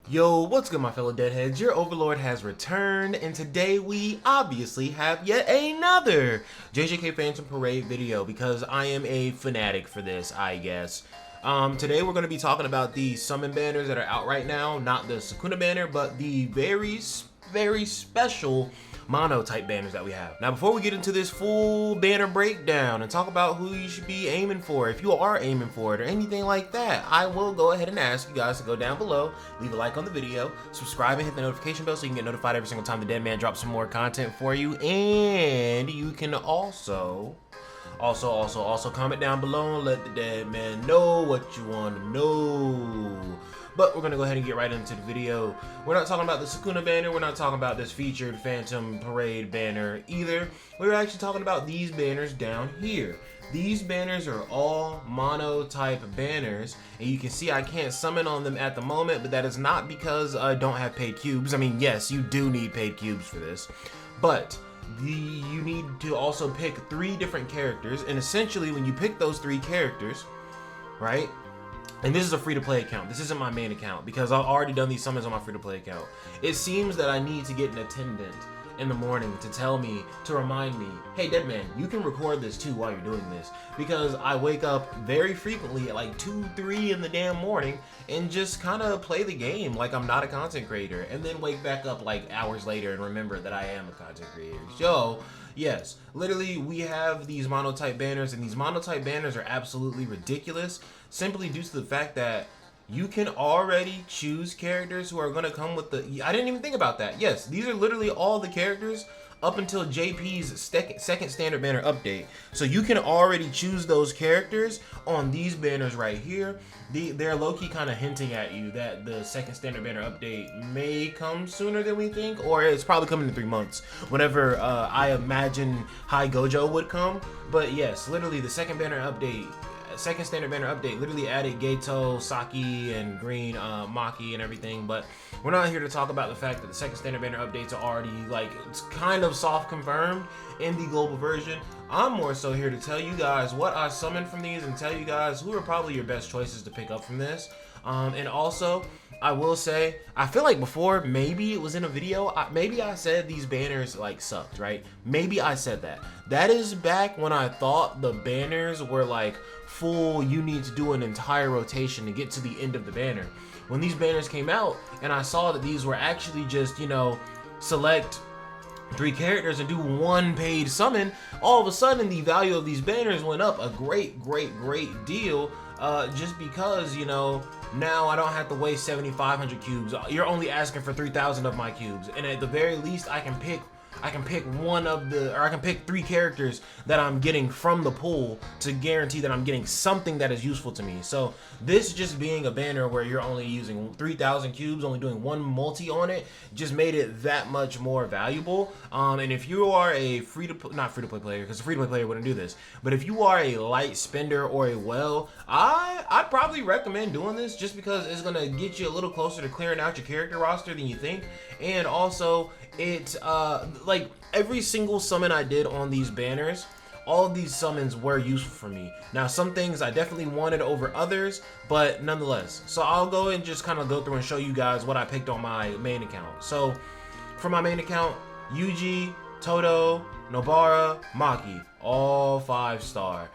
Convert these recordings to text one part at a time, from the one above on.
Yo, what's good my fellow deadheads? Your overlord has returned, and today we obviously have yet another JJK Phantom Parade video because I am a fanatic for this, I guess. Today we're going to be talking about the summon banners that are out right now, not the Sukuna banner, but the very special mono type banners that we have. Now before we get into this full banner breakdown and talk about who you should be aiming for, if you are aiming for it or anything like that, I will go ahead and ask you guys to go down below, leave a like on the video, subscribe and hit the notification bell so you can get notified every single time the Dead Man drops some more content for you. And you can also comment down below and let the Dead Man know what you want to know. But we're gonna go ahead and get right into the video. We're not talking about the Sukuna banner, we're not talking about this featured Phantom Parade banner either. We're actually talking about these banners down here. These banners are all mono type banners, and you can see I can't summon on them at the moment, but that is not because I don't have paid cubes. I mean, yes, you do need paid cubes for this, but you need to also pick 3 different characters, and essentially when you pick those 3 characters, right? And this is a free-to-play account. This isn't my main account because I've already done these summons on my free-to-play account. It seems that I need to get an attendant in the morning to tell me, to remind me, hey Deadman, you can record this too while you're doing this. Because I wake up very frequently at like 2, 3 in the damn morning and just kind of play the game like I'm not a content creator. And then wake back up like hours later and remember that I am a content creator. So, yes, literally we have these monotype banners, and these monotype banners are absolutely ridiculous simply due to the fact that you can already choose characters who are going to come with the... I didn't even think about that. Yes, these are literally all the characters up until JP's second standard banner update. So you can already choose those characters on these banners right here. They're low-key kind of hinting at you that the second standard banner update may come sooner than we think, or it's probably coming in 3 months, whenever I imagine High Gojo would come. But yes, literally the second standard banner update literally added Gato, Saki, and Green, Maki, and everything. But we're not here to talk about the fact that the second standard banner updates are already like it's kind of soft confirmed in the global version. I'm more so here to tell you guys what I summoned from these and tell you guys who are probably your best choices to pick up from this. And also, I will say, I feel like before, maybe it was in a video, maybe I said these banners like sucked, right? Maybe I said that. That is back when I thought the banners were like full, you need to do an entire rotation to get to the end of the banner. When these banners came out and I saw that these were actually just, you know, select 3 characters and do 1 paid summon, all of a sudden the value of these banners went up a great deal, just because, you know, now I don't have to waste 7,500 cubes. You're only asking for 3,000 of my cubes, and at the very least I can pick 3 characters that I'm getting from the pool to guarantee that I'm getting something that is useful to me. So this just being a banner where you're only using 3,000 cubes, only doing 1 multi on it, just made it that much more valuable. And if you are a not free to play player, because a free to play player wouldn't do this, but if you are a light spender or a well, I'd probably recommend doing this just because it's gonna get you a little closer to clearing out your character roster than you think. And also it like every single summon I did on these banners, all of these summons were useful for me. Now some things I definitely wanted over others, but nonetheless. So I'll go and just kind of go through and show you guys what I picked on my main account. So for my main account, Yuji, Todo, Nobara, Maki, all 5-star.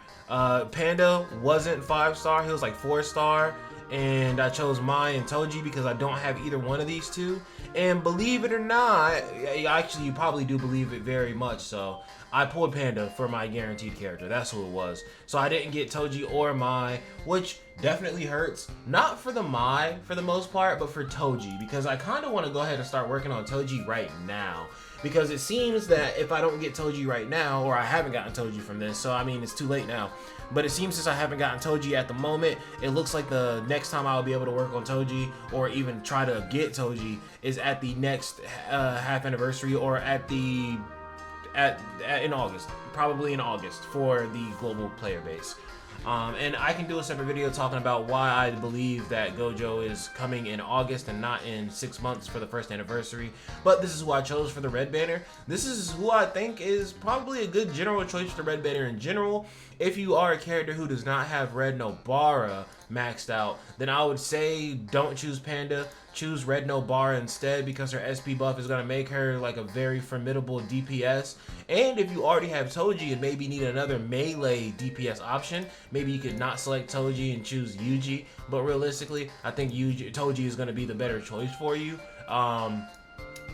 Panda wasn't 5-star, he was like 4-star. And I chose Mai and Toji because I don't have either one of these 2. And believe it or not, actually you probably do believe it very much so, I pulled Panda for my guaranteed character. That's who it was. So I didn't get Toji or Mai, which definitely hurts. Not for the Mai for the most part, but for Toji, because I kind of want to go ahead and start working on Toji right now. Because it seems that if I don't get Toji right now, or I haven't gotten Toji from this, so I mean it's too late now, but it seems since I haven't gotten Toji at the moment, it looks like the next time I'll be able to work on Toji or even try to get Toji is at the next half anniversary, or at the in August, probably in August for the global player base. And I can do a separate video talking about why I believe that Gojo is coming in August and not in 6 months for the first anniversary. But this is who I chose for the red banner. This is who I think is probably a good general choice for the red banner in general. If you are a character who does not have Red Nobara maxed out, then I would say don't choose Panda. choose Red No Bar instead because her SP buff is going to make her like a very formidable DPS. And if you already have Toji and maybe need another melee DPS option, maybe you could not select Toji and choose Yuji. But realistically, I think Toji is going to be the better choice for you.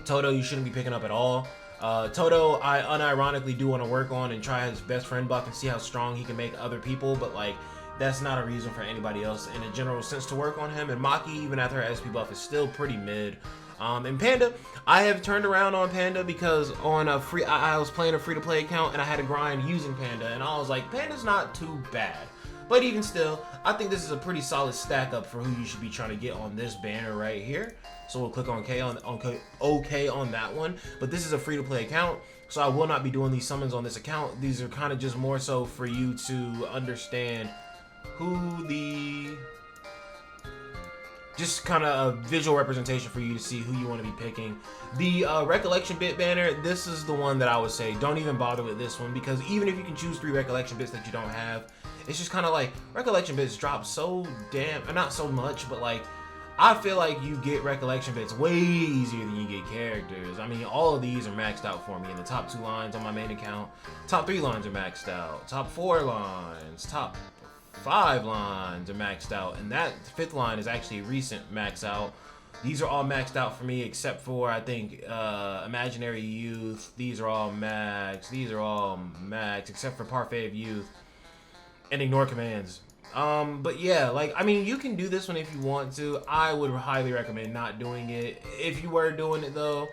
Todo, you shouldn't be picking up at all. Todo, I unironically do want to work on and try his best friend buff and see how strong he can make other people, but like, that's not a reason for anybody else in a general sense to work on him. And Maki, even after her SP buff, is still pretty mid. And Panda, I have turned around on Panda because on a I was playing a free-to-play account and I had to grind using Panda, and I was like, Panda's not too bad. But even still, I think this is a pretty solid stack up for who you should be trying to get on this banner right here. So we'll click on OK on that one. But this is a free-to-play account, so I will not be doing these summons on this account. These are kind of just more so for you to understand who just kind of a visual representation for you to see who you want to be picking. The recollection bit banner, this is the one that I would say don't even bother with this one, because even if you can choose 3 recollection bits that you don't have, it's just kind of like recollection bits drop so damn, not so much, but like I feel like you get recollection bits way easier than you get characters. I mean, all of these are maxed out for me. In the top 2 lines on my main account, top 3 lines are maxed out, top 4 lines, top 5 lines are maxed out, and that 5th line is actually recent max out. These are all maxed out for me except for, I think, Imaginary Youth. These are all max. These are all max except for Parfait of Youth and Ignore Commands. But yeah, like, I mean, you can do this one if you want to. I would highly recommend not doing it. If you were doing it though,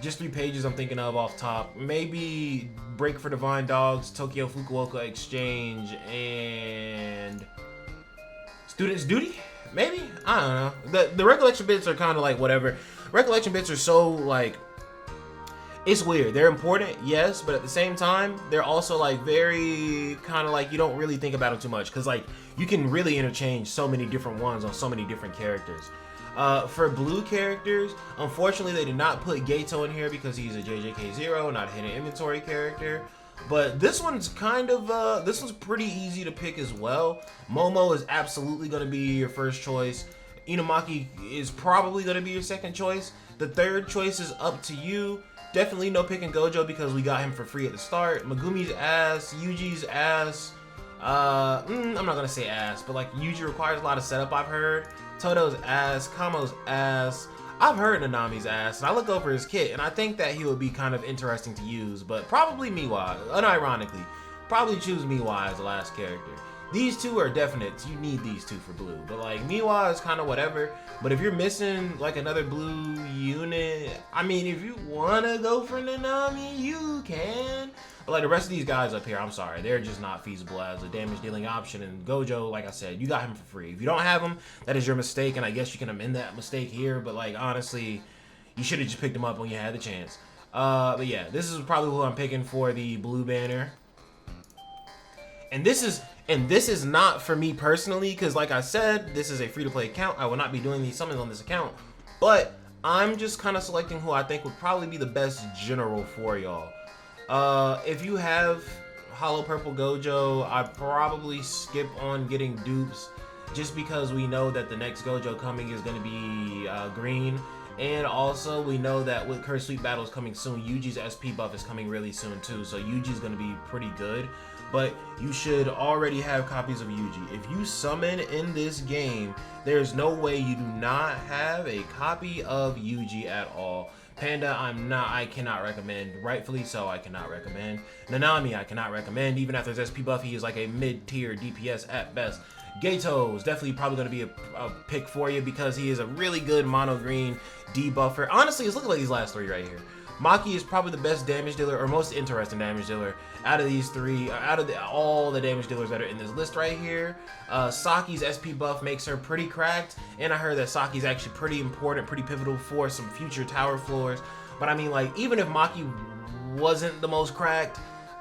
just 3 pages I'm thinking of off top. Maybe Break for Divine Dogs, Tokyo Fukuoka Exchange, and Student's Duty? Maybe? I don't know. The recollection bits are kind of like whatever. Recollection bits are so like, it's weird. They're important, yes, but at the same time, they're also like very kind of like you don't really think about them too much, because like you can really interchange so many different ones on so many different characters. For blue characters, unfortunately they did not put Gato in here because he's a JJK0, not a hidden inventory character. But this one's kind of, this one's pretty easy to pick as well. Momo is absolutely going to be your first choice. Inumaki is probably going to be your second choice. The third choice is up to you. Definitely no picking Gojo because we got him for free at the start. Megumi's ass, Yuji's ass. I'm not going to say ass, but like Yuji requires a lot of setup, I've heard. Todo's ass, Kamo's ass. I've heard Nanami's ass, and I look over his kit, and I think that he would be kind of interesting to use, but probably Miwa, unironically. Probably choose Miwa as the last character. These 2 are definites. You need these 2 for blue, but like Miwa is kind of whatever. But if you're missing like another blue unit, I mean, if you want to go for Nanami, you can. But like the rest of these guys up here, I'm sorry, they're just not feasible as a damage dealing option. And Gojo, like I said, you got him for free. If you don't have him, that is your mistake, and I guess you can amend that mistake here. But like honestly, you should have just picked him up when you had the chance. But yeah, this is probably who I'm picking for the blue banner. And this is not for me personally, because like I said, this is a free-to-play account. I will not be doing these summons on this account. But I'm just kind of selecting who I think would probably be the best general for y'all. If you have Hollow Purple Gojo, I'd probably skip on getting dupes just because we know that the next Gojo coming is going to be green. And also we know that with Curse Sweep Battles coming soon, Yuji's SP buff is coming really soon too. So Yuji's going to be pretty good. But you should already have copies of Yuji. If you summon in this game, there's no way you do not have a copy of Yuji at all. Panda, I cannot recommend. Rightfully so, I cannot recommend. Nanami, I cannot recommend. Even after his SP buff, he is like a mid-tier DPS at best. Gato is definitely probably going to be a pick for you because he is a really good mono green debuffer. Honestly, let's look at these last 3 right here. Maki is probably the best damage dealer, or most interesting damage dealer out of these 3, out of all the damage dealers that are in this list right here. Saki's SP buff makes her pretty cracked, and I heard that Saki's actually pretty important, pretty pivotal for some future tower floors. But I mean, like, even if Maki wasn't the most cracked,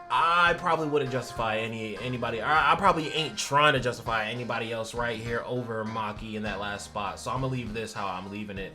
I probably wouldn't justify anybody. I probably ain't trying to justify anybody else right here over Maki in that last spot. So I'm gonna leave this how I'm leaving it.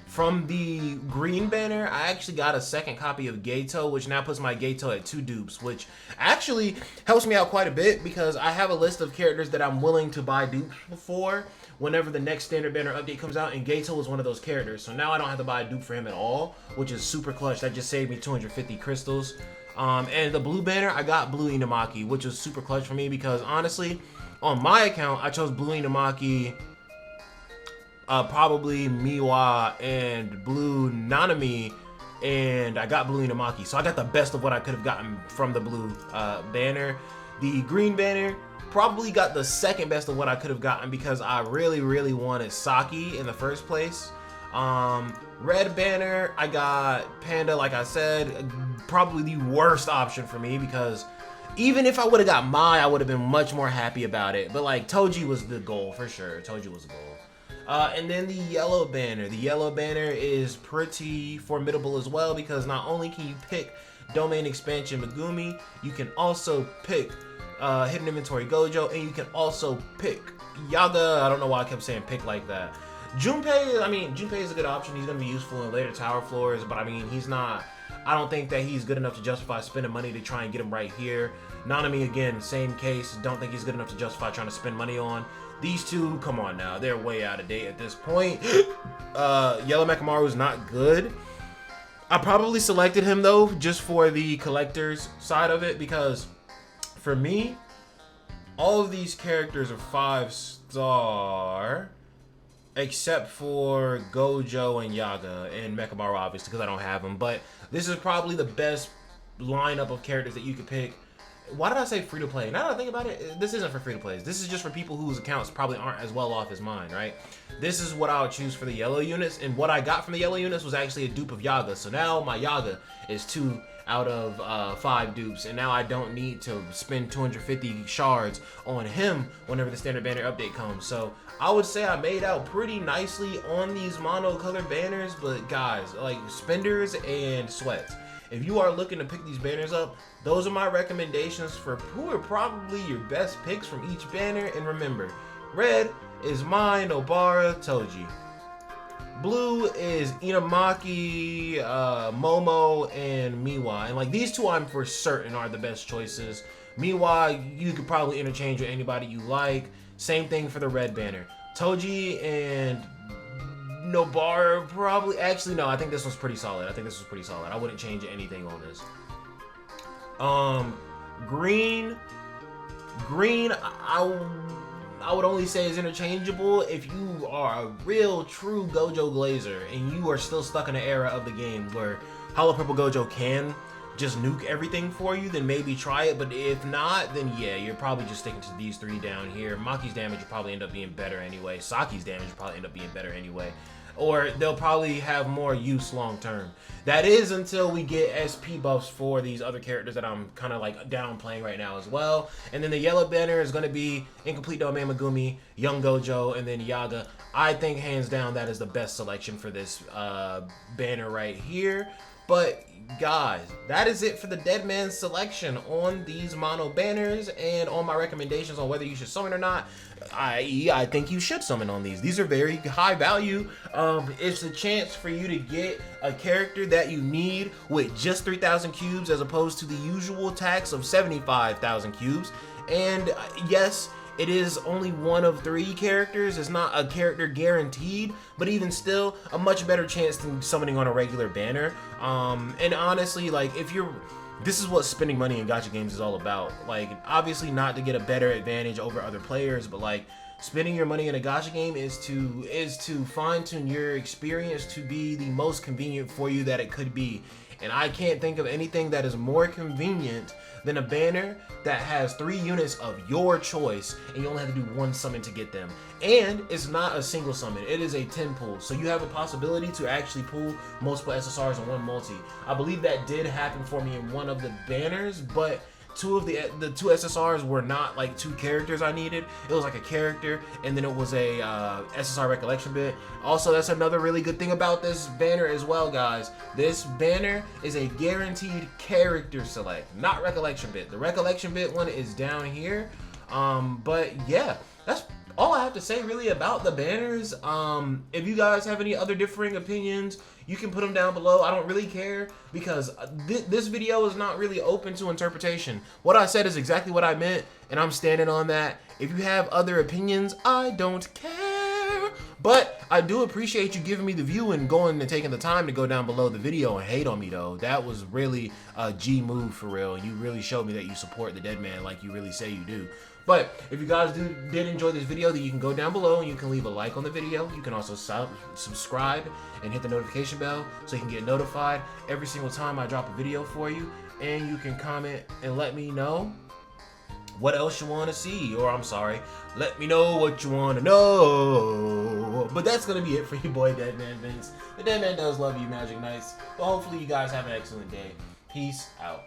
From the green banner, I actually got a second copy of Gato, which now puts my Gato at 2 dupes, which actually helps me out quite a bit because I have a list of characters that I'm willing to buy dupes for, whenever the next standard banner update comes out, and Gato was one of those characters. So now I don't have to buy a dupe for him at all, which is super clutch. That just saved me 250 crystals. And the blue banner, I got blue Inamaki, which was super clutch for me because honestly, on my account, I chose blue Inamaki, probably Miwa, and blue Nanami, and I got blue Inamaki. So I got the best of what I could have gotten from the blue banner. The green banner, probably got the second best of what I could have gotten because I really, really wanted Saki in the first place. Red banner, I got Panda, like I said, probably the worst option for me because even if I would have got Mai, I would have been much more happy about it. But like Toji was the goal for sure. Toji was the goal. And then the yellow banner. The yellow banner is pretty formidable as well because not only can you pick Domain Expansion Megumi, you can also pick Hidden Inventory Gojo, and you can also pick Yaga. I don't know why I kept saying pick like that. Junpei, I mean, Junpei is a good option. He's going to be useful in later tower floors, but I mean, he's not, I don't think that he's good enough to justify spending money to try and get him right here. Nanami, again, same case. Don't think he's good enough to justify trying to spend money on. These two, come on now, they're way out of date at this point. Yellow Mechamaru is not good. I probably selected him though, just for the collector's side of it, because for me, all of these characters are 5-star, except for Gojo and Yaga and Mechamaru, obviously, because I don't have them. But this is probably the best lineup of characters that you could pick. Why did I say free to play? Now that I think about it, this isn't for free to plays. This is just for people whose accounts probably aren't as well off as mine, right? This is what I would choose for the yellow units, and what I got from the yellow units was actually a dupe of Yaga. So now my Yaga is 2 out of 5 dupes, and now I don't need to spend 250 shards on him whenever the standard banner update comes. So I would say I made out pretty nicely on these mono color banners, but guys, like spenders and sweats, if you are looking to pick these banners up, those are my recommendations for who are probably your best picks from each banner. And remember, red is mine, Obara, Toji. Blue is Inamaki, Momo, and Miwa. And like these two I'm for certain are the best choices. Miwa, you could probably interchange with anybody you like. Same thing for the red banner. Toji and Nobara probably, actually no, I think this was pretty solid. I wouldn't change anything on this. Green, I would only say is interchangeable if you are a real true Gojo Glazer and you are still stuck in an era of the game where Hollow Purple Gojo can just nuke everything for you, then maybe try it. But if not, then yeah, you're probably just sticking to these 3 down here. Maki's damage will probably end up being better anyway. Saki's damage will probably end up being better anyway. Or they'll probably have more use long term. That is until we get SP buffs for these other characters that I'm kind of like downplaying right now as well. And then the yellow banner is going to be Incomplete Domain Megumi, Young Gojo, and then Yaga. I think hands down that is the best selection for this banner right here. But guys, that is it for the Deadman selection on these mono banners and on my recommendations on whether you should summon or not. I think you should summon on these. These are very high value. It's a chance for you to get a character that you need with just 3,000 cubes as opposed to the usual tax of 75,000 cubes. And yes, it is only one of 3 characters. It's not a character guaranteed, but even still, a much better chance than summoning on a regular banner. And honestly, like this is what spending money in gacha games is all about. Like, obviously not to get a better advantage over other players, but like spending your money in a gacha game is to fine-tune your experience to be the most convenient for you that it could be. And I can't think of anything that is more convenient than a banner that has 3 units of your choice and you only have to do 1 summon to get them. And it's not a single summon, it is a 10 pull. So you have a possibility to actually pull multiple SSRs in 1 multi. I believe that did happen for me in one of the banners, but 2 of the 2 SSRs were not like 2 characters I needed. It was like a character and then it was a SSR recollection bit. Also, that's another really good thing about this banner as well, guys. This banner is a guaranteed character select, not recollection bit. The recollection bit one is down here. But yeah, that's all I have to say really about the banners. If you guys have any other differing opinions, you can put them down below. I don't really care because this video is not really open to interpretation. What I said is exactly what I meant, and I'm standing on that. If you have other opinions, I don't care. But I do appreciate you giving me the view and going and taking the time to go down below the video and hate on me, though. That was really a G move for real. You really showed me that you support the dead man like you really say you do. But if you guys did enjoy this video, then you can go down below and you can leave a like on the video. You can also subscribe and hit the notification bell so you can get notified every single time I drop a video for you. And you can comment and let me know what else you want to see. Or I'm sorry, let me know what you want to know. But that's going to be it for your boy DEADMANVINCE. The Dead Man does love you, Magic Knights. But hopefully you guys have an excellent day. Peace out.